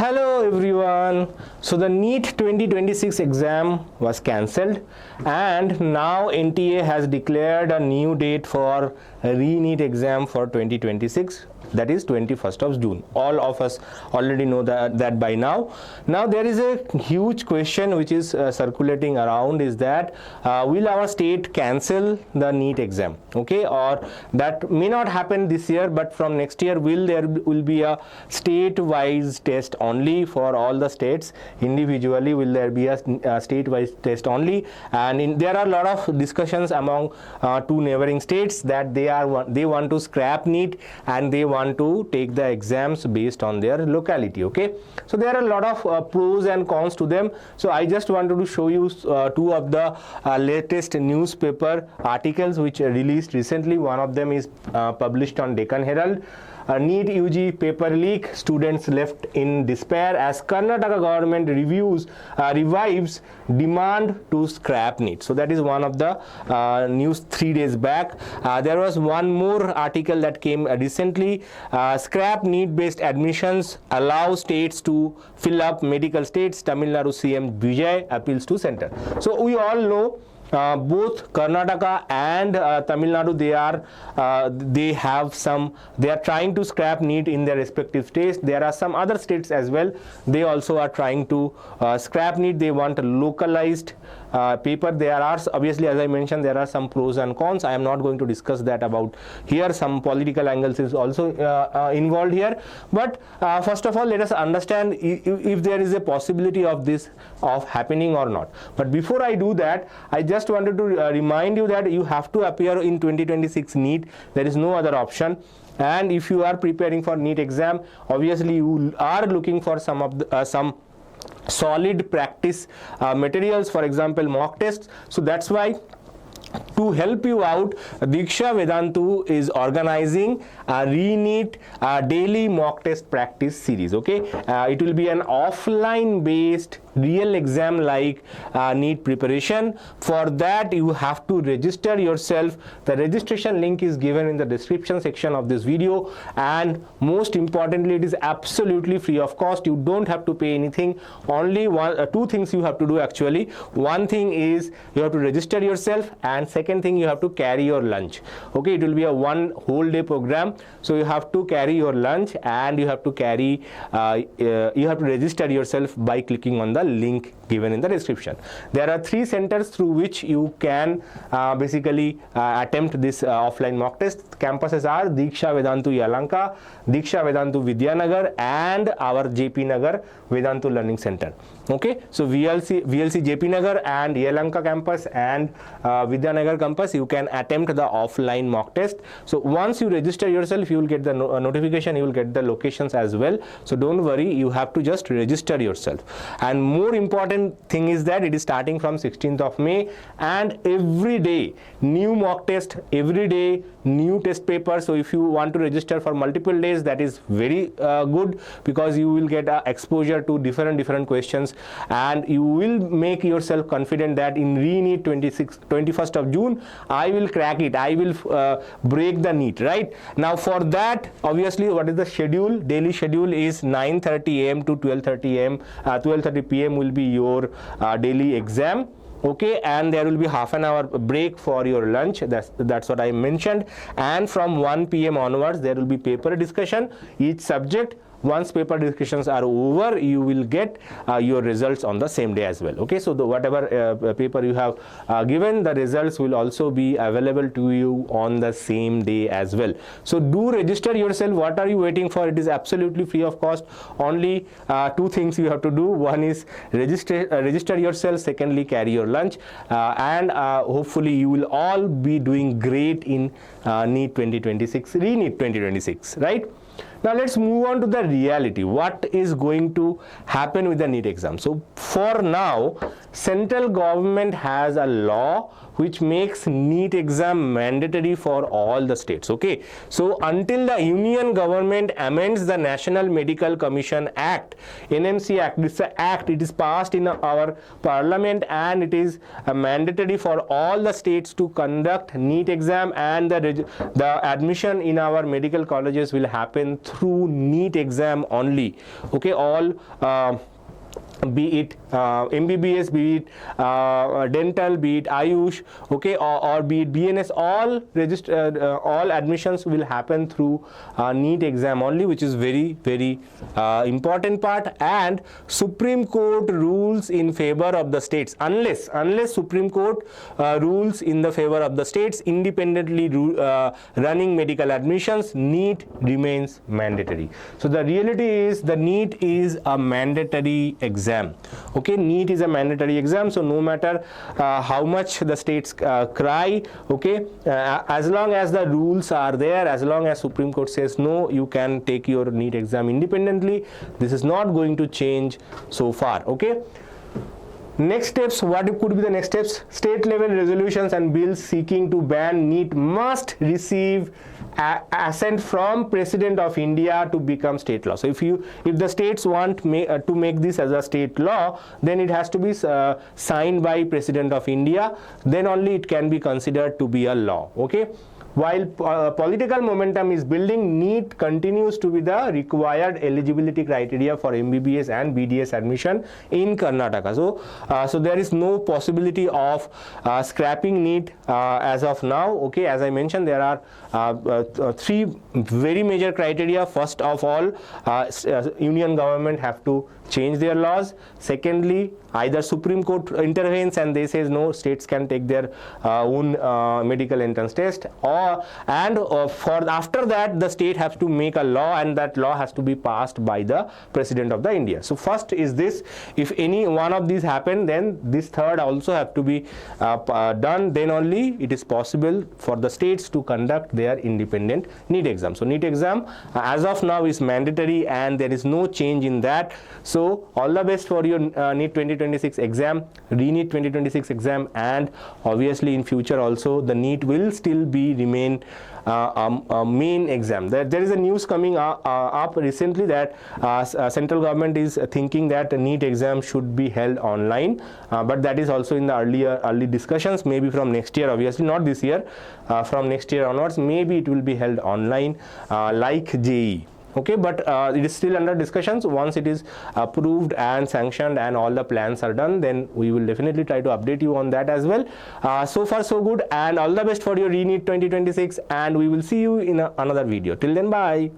Hello everyone. So the NEET 2026 exam was cancelled and now NTA has declared a new date for RE-NEET exam for 2026, that is 21st of June. All of us already know that by now. Now there is a huge question which is circulating around, is that will our state cancel the NEET exam, okay, or that may not happen this year, but from next year there will be a state-wise test only for all the states. Individually will there be a state-wise test only, and there are a lot of discussions among two neighboring states that they want to scrap NEET and they want to take the exams based on their locality. Okay, so there are a lot of pros and cons to them. So I just wanted to show you two of the latest newspaper articles which are released recently. One of them is published on Deccan Herald. NEET UG paper leak, students left in despair as Karnataka government revives demand to scrap NEET. So that is one of the news 3 days back. There was one more article that came recently. Scrap NEET based admissions allow states to fill up medical states. Tamil Nadu CM Vijay appeals to center. So we all know both Karnataka and Tamil Nadu, they are trying to scrap NEET in their respective states. There are some other states as well. They also are trying to scrap NEET. They want a localized paper. There are, obviously, as I mentioned, there are some pros and cons. I am not going to discuss that about here. Some political angles is also involved here. But first of all, let us understand if there is a possibility of this happening or not. But before I do that, I just wanted to remind you that you have to appear in 2026 NEET. There is no other option. And if you are preparing for NEET exam, obviously you are looking for some solid practice materials, for example mock tests. So that's why, to help you out, Diksha Vedantu is organizing a RE-NEET daily mock test practice series. Okay, it will be an offline based real exam like NEET preparation. For that you have to register yourself. The registration link is given in the description section of this video, and most importantly, it is absolutely free of cost. You don't have to pay anything. Only two things you have to do actually. One thing is you have to register yourself, and second thing, you have to carry your lunch. Okay, it will be a one whole day program, so you have to carry your lunch and you have to carry you have to register yourself by clicking on the link given in the description. There are 3 centers through which you can basically attempt this offline mock test. Campuses are Diksha Vedantu Yalanka, Diksha Vedantu Vidyanagar, and our JP Nagar Vedantu Learning Center. Okay, so VLC JP Nagar and Yalanka campus and Vidyanagar campus, you can attempt the offline mock test. So once you register yourself, you will get the notification, you will get the locations as well. So don't worry, you have to just register yourself. And more important thing is that it is starting from 16th of May, and every day new mock test, every day new test paper. So if you want to register for multiple days, that is very good, because you will get exposure to different questions, and you will make yourself confident that in RE-NEET 21st of June I will crack it, I will break the NEET. Right now, for that, obviously, what is the schedule? Daily schedule is 9:30 AM to 12:30 AM 12:30 PM will be your daily exam. Okay, and there will be half an hour break for your lunch. That's what I mentioned. And from 1 PM onwards, there will be paper discussion. Each subject, once paper discussions are over, you will get your results on the same day as well. Okay, so whatever paper you have given, the results will also be available to you on the same day as well. So do register yourself. What are you waiting for? It is absolutely free of cost. Only 2 things you have to do. One is register yourself. Secondly, carry your lunch, and hopefully you will all be doing great in NEET 2026, RE-NEET 2026, right? Now let's move on to the reality. What is going to happen with the NEET exam? So for now, central government has a law which makes NEET exam mandatory for all the states. Okay, so until the union government amends the National Medical Commission Act, NMC Act, this act, it is passed in our parliament, and it is mandatory for all the states to conduct NEET exam, and the admission in our medical colleges will happen through through NEET exam only. Okay, all be it MBBS, be it dental, be it Ayush, okay, or be it BNS, all admissions will happen through NEET exam only, which is very important part. And Supreme Court rules in favor of the states, unless Supreme Court rules in the favor of the states independently running medical admissions, NEET remains mandatory. So the reality is the NEET is a mandatory exam. Okay, NEET is a mandatory exam, so no matter how much the states cry, okay, as long as the rules are there, as long as Supreme Court says no, you can take your NEET exam independently, this is not going to change so far. Okay, next steps, what could be the next steps? State level resolutions and bills seeking to ban NEET must receive assent from President of India to become state law. So if the states want to make this as a state law, then it has to be signed by President of India, then only it can be considered to be a law. Okay, while political momentum is building, NEET continues to be the required eligibility criteria for MBBS and BDS admission in Karnataka. So there is no possibility of scrapping NEET as of now. Okay, as I mentioned, there are three very major criteria. First of all, union government have to change their laws. Secondly, either Supreme Court intervenes and they says no, states can take their own medical entrance test, after that the state has to make a law, and that law has to be passed by the President of the India. So first is this. If any one of these happen, then this third also have to be done, then only it is possible for the states to conduct their independent NEET exam. So NEET exam as of now is mandatory and there is no change in that. So all the best for your NEET 2026 exam, RE-NEET 2026 exam, and obviously in future also the NEET will still remain a main exam. There is a news coming up recently that central government is thinking that a NEET exam should be held online, but that is also in the early discussions. Maybe from next year, obviously not this year, from next year onwards, maybe it will be held online like JEE. Okay, but it is still under discussions. Once it is approved and sanctioned and all the plans are done, then we will definitely try to update you on that as well. So far so good, and all the best for your RE-NEET 2026, and we will see you in another video. Till then, bye.